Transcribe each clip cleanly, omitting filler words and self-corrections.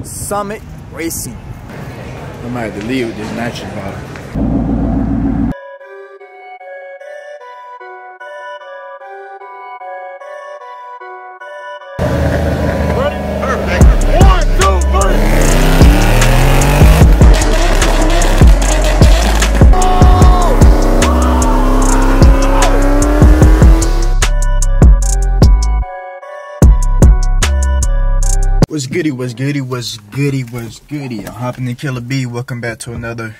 Summit Racing. I might have to leave with this nitrous bottle. What's goody, what's goody, what's goody, what's goody? I'm hopping in Killer B. Welcome back to another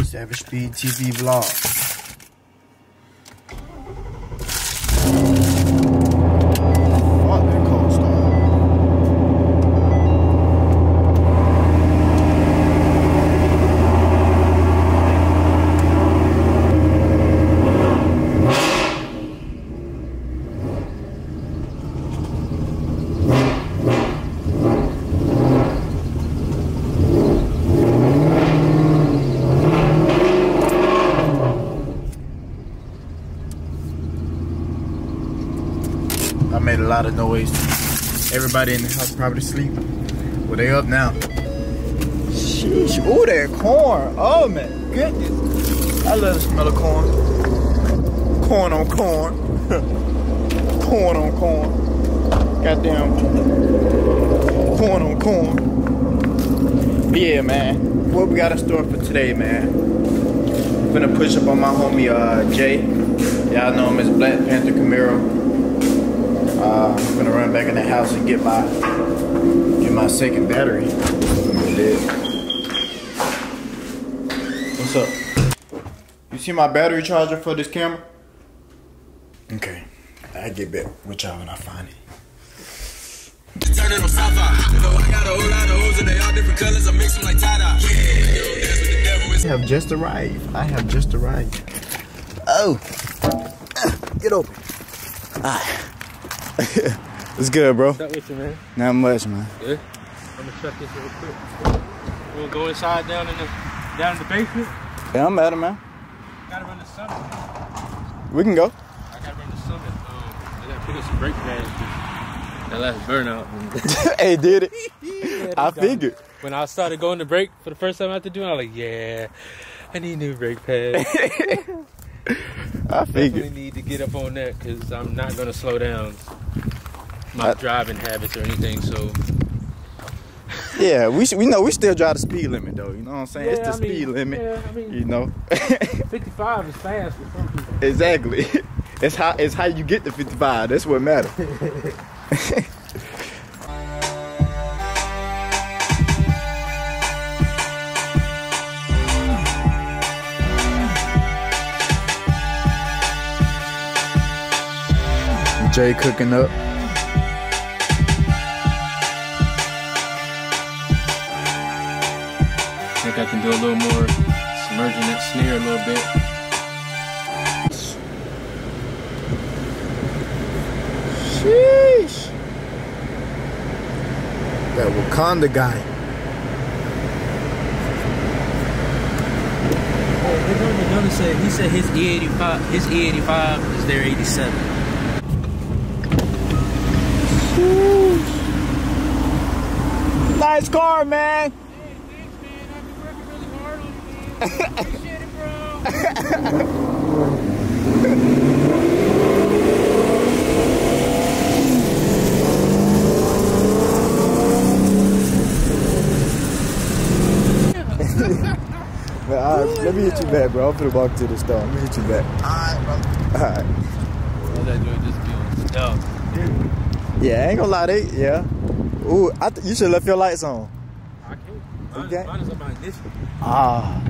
Savage Speed TV vlog. Fuck that cold start. I made a lot of noise. Everybody in the house probably sleep. Well, they up now. Sheesh. Ooh, that corn. Oh, man. Goodness. I love the smell of corn. Corn on corn. Corn on corn. Goddamn. Corn on corn. Yeah, man. What we got in store for today, man? I'm gonna push up on my homie, Jay. Y'all know him as Black Panther Camaro. I'm gonna run back in the house and get my second battery. What's up? You see my battery charger for this camera? Okay, I'll get back with y'all when I find it. Turning on Sci-Fi. I got a whole lot of hoes and they all different colors. I mix them like tie-dye. I have just arrived. I have just arrived. Oh, get open. Alright. What's good, bro? What's up with you, man? Not much, man. Good. I'm gonna shut this real quick. You wanna go inside down in the basement? Yeah, I'm at it, man. Gotta run the summit. We can go. I gotta run the summit. I gotta put in some brake pads. That last burnout. Hey, did it? Yeah, I figured. When I started going to brake for the first time after doing it, I was like, yeah, I need new brake pads. I figured. Definitely need to get up on that because I'm not gonna slow down my driving habits or anything. So yeah, we know we still drive the speed limit though. You know what I'm saying? Yeah, it's the speed limit. Yeah, you know. 55 is fast for some people. Exactly. It's how you get to 55. That's what matters. Jay cooking up. I think I can do a little more submerging that snare a little bit. Sheesh. That Wakanda guy. He said his E85 is their 87. Nice car, man. Hey, thanks, man. I've been working really hard on it, man. Appreciate it, Let me hit you back, bro. I'm finna walk to the store. Let me hit you back. Alright, bro. Alright. Well, that joint just feels dumb. Yeah, I ain't gonna lie, yeah. Ooh, you should left your lights on. I can't. Okay. Mine is on my ignition. Ah.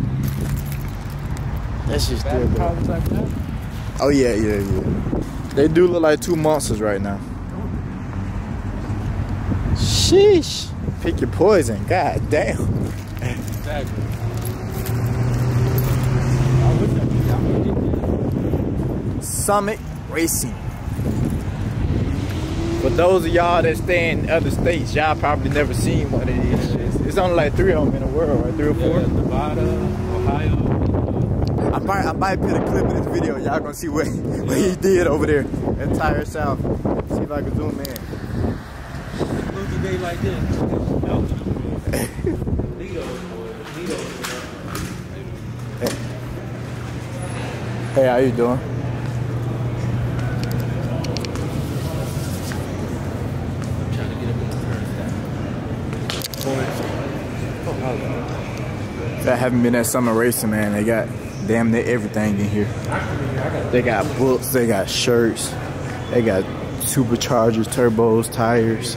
That shit's still good. Like that. Oh, yeah. They do look like two monsters right now. Sheesh. Pick your poison. God damn. Exactly. Summit Racing. For those of y'all that stay in other states, y'all probably never seen one of these shits. It's only like 3 of them in the world, right? 3 or 4? Yeah, Nevada, Ohio. I might put a clip in this video. Y'all gonna see what he did over there. Entire South. See if I can zoom in. big like this. Hey, how you doing? Trying to get up in the I haven't been at summer racing, man. They got damn near everything in here. They got books, they got shirts, they got superchargers, turbos, tires,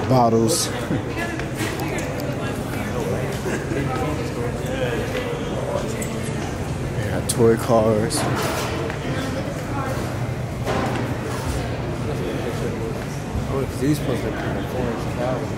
bottles. They got toy cars. These supposed to be performance cows.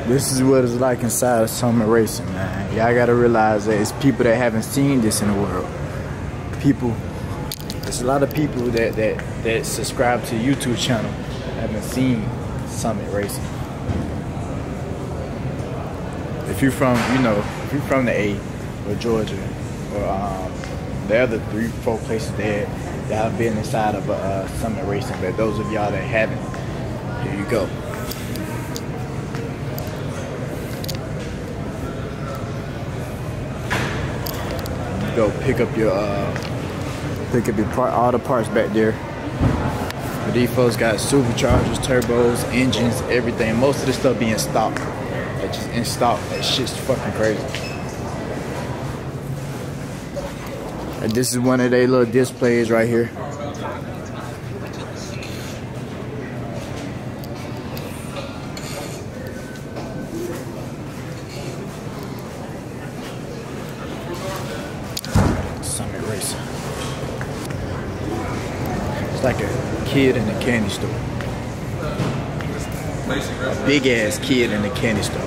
This is what it's like inside of summer racing, man. Y'all gotta realize that it's people that haven't seen this in the world. People, there's a lot of people that subscribe to YouTube channel haven't seen Summit racing. If you're from, if you're from the A or Georgia or the other 3-4 places that have been inside of Summit racing, but those of y'all that haven't, here you go. Go pick up your all the parts back there. But these folks got superchargers, turbos, engines, everything. Most of this stuff being stock. Like just in stock. That shit's fucking crazy. And this is one of their little displays right here. Summit Racing. It's like a kid in a candy store. A big ass kid in a candy store.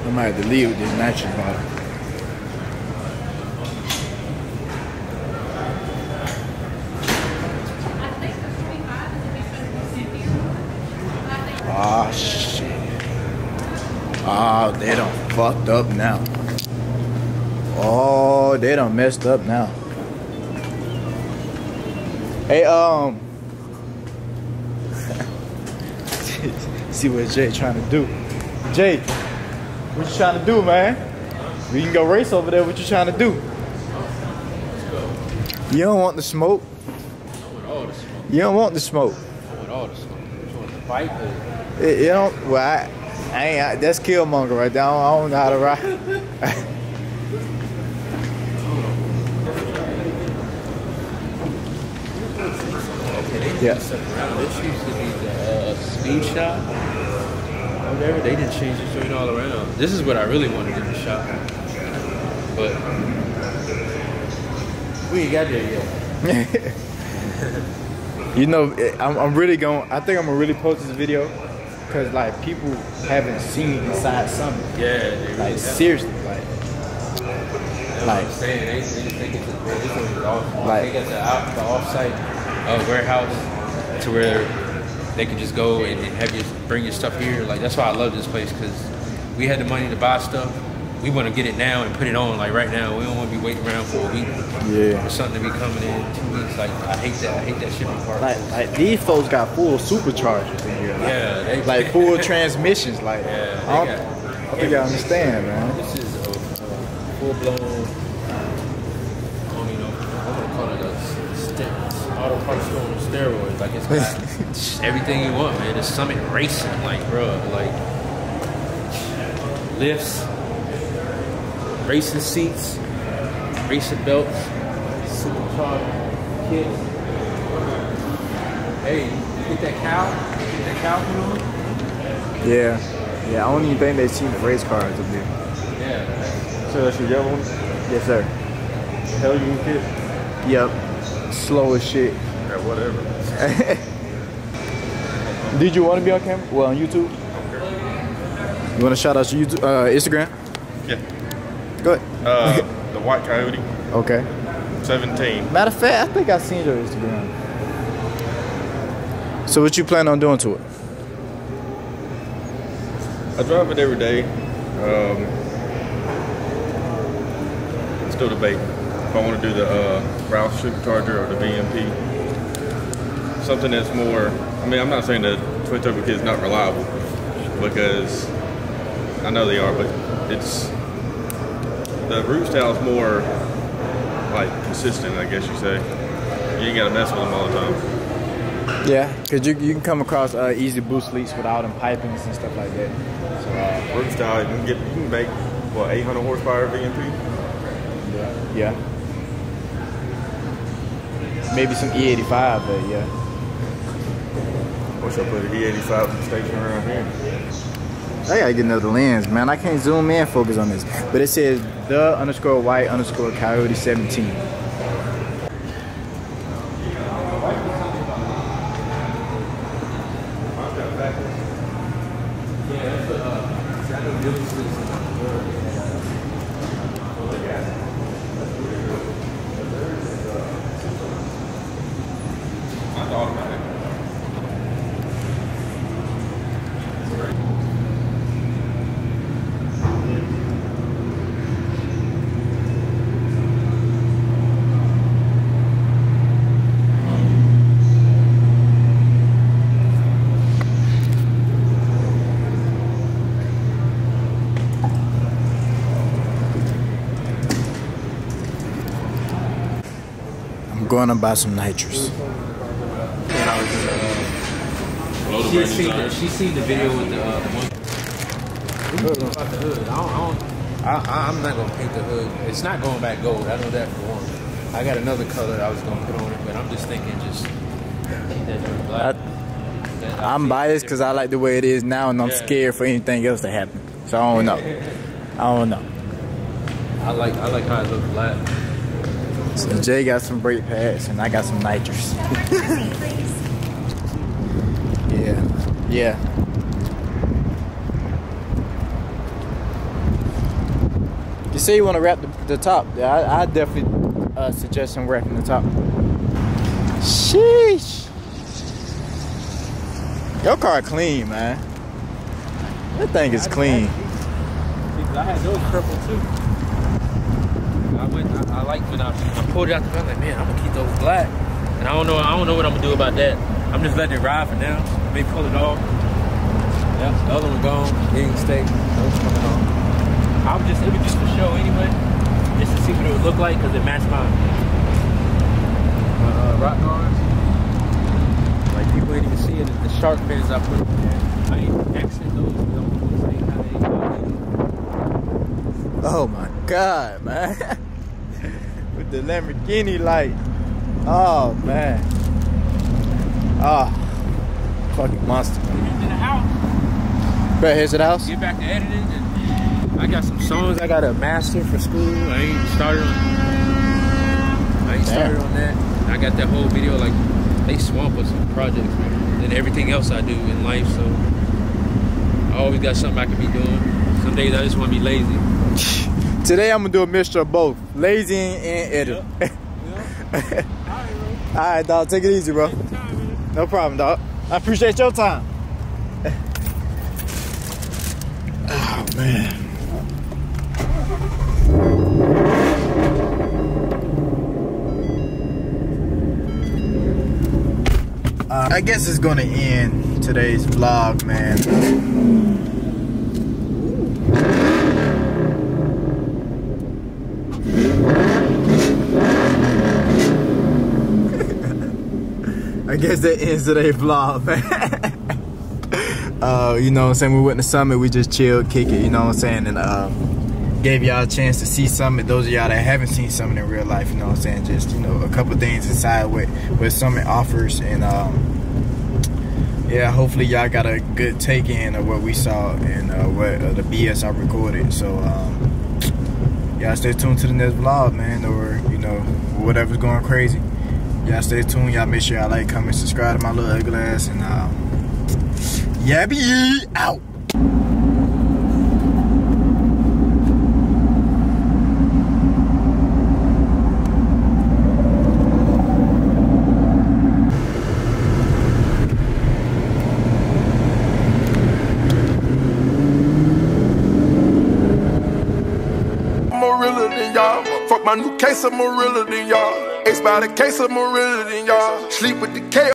I might have to leave with this nitrogen bottle. Ah, shit. Oh, they done fucked up now. Oh, they done messed up now. Hey, see what Jay trying to do. Jay, what you trying to do, man? We can go race over there. What you trying to do? You don't want the smoke? I want all the smoke. You don't want the smoke? I want all the smoke. You want the fight? You don't, well, I ain't, that's Killmonger right there. I don't know how to ride. Yeah. This used to be the speed shop. Whatever, they didn't change it straight all around. This is what I really wanted in the shop. But we ain't got there yet. You know, I'm really going, I think I'm gonna really post this video because like people haven't seen inside Summit. Yeah, they Like really seriously, like I'm saying, they just think it's this one is off. Like- They got the off-site warehouse to where they can just go and have you bring your stuff here. Like that's why I love this place because we had the money to buy stuff. We want to get it now and put it on like right now. We don't want to be waiting around for a week yeah. for something to be coming in 2 weeks. Like I hate that shipping part. Like these folks got full superchargers in here. Like, Yeah, they- like full transmissions. Like Yeah, I think y'all understand, man. This is a full-blown, I'm gonna call it a auto parts store on steroids. Like it's got everything you want, man. It's Summit Racing, like bro, like lifts, racing seats, racing belts, supercharged kits. Hey, you get that cow? Get that cow put on? Yeah, I don't even think they've seen the race cars up there. Yeah. So that's your yellow one. Yes, sir. Hell, you can get. Yep. Slow as shit. Yeah, whatever. Did you want to be on camera? Well, on YouTube? You want to shout out your YouTube, Instagram? Yeah. Go ahead. The White Coyote, Okay. 17. Matter of fact, I think I seen your Instagram. So what you plan on doing to it? I drive it every day. Still debating if I want to do the Roush Supercharger or the VMP. Something that's more, I mean, I'm not saying the twin turbo kit is not reliable, because I know they are, but it's, the root style is more like consistent, I guess you say. You ain't got to mess with them all the time. Yeah, because you can come across easy boost leaks without them pipings and stuff like that. So, Root style, you can make, what, 800 horsepower VMP? yeah. Maybe some E85, but yeah. Wish I put an E85 station around here. I gotta get another lens, man. I can't zoom in, focus on this. But it says the_white_coyote 17. Going to buy some nitrous. She seen the video with the one. About the hood. I'm not gonna paint the hood. It's not going back gold. I know that for one. I got another color I was gonna put on it, but I'm just thinking just keep that dirt black. I'm biased because I like the way it is now, and I'm scared for anything else to happen. So I don't know. I don't know. I like how it looks black. So Jay got some brake pads and I got some nitrous. Yeah. You say you want to wrap the top. I definitely suggest some wrapping the top. Sheesh. Your car clean, man. That thing is clean. I had those purple too. I like when I pulled it out the car, like, man, I'm gonna keep those black. And I don't know what I'm gonna do about that. I'm just letting it ride for now. Maybe pull it off. Yeah, the other one gone. Didn't stay. Those coming off. It was just for show anyway, just to see what it would look like, because it matched my rock guards. Like, people ain't even see it. The shark fins I put on there. I ain't accent those. Oh my God, man. With the Lamborghini light. Oh man. Oh, fucking monster. Here's to the house. But here's to the house. Get back to editing. And I got some songs I got to master for school. I ain't started on that. I got that whole video, like, they swamp with some projects, man. And everything else I do in life, so I always got something I can be doing. Some days I just want to be lazy. Today I'm gonna do a mixture of both, lazy and edit. Yep. All right, dog. Take it easy, bro. No problem, dog. I appreciate your time. Oh man. I guess it's gonna end today's vlog, man. I guess that ends today's vlog, man. You know what I'm saying? We went to Summit, we just chilled, kick it, you know what I'm saying? And gave y'all a chance to see Summit. Those of y'all that haven't seen Summit in real life, you know what I'm saying? Just, you know, a couple things inside what Summit offers. And yeah, hopefully y'all got a good take in of what we saw and what the BS I recorded. So Y'all stay tuned to the next vlog, man, or, you know, whatever's going crazy. Y'all stay tuned. Y'all make sure y'all like, comment, subscribe to my little ugly ass, and Yabby out. More realer than y'all. Fuck my new case, I'm more realer than y'all. Ace by the case, I'm more realer than y'all. Sleep with the K.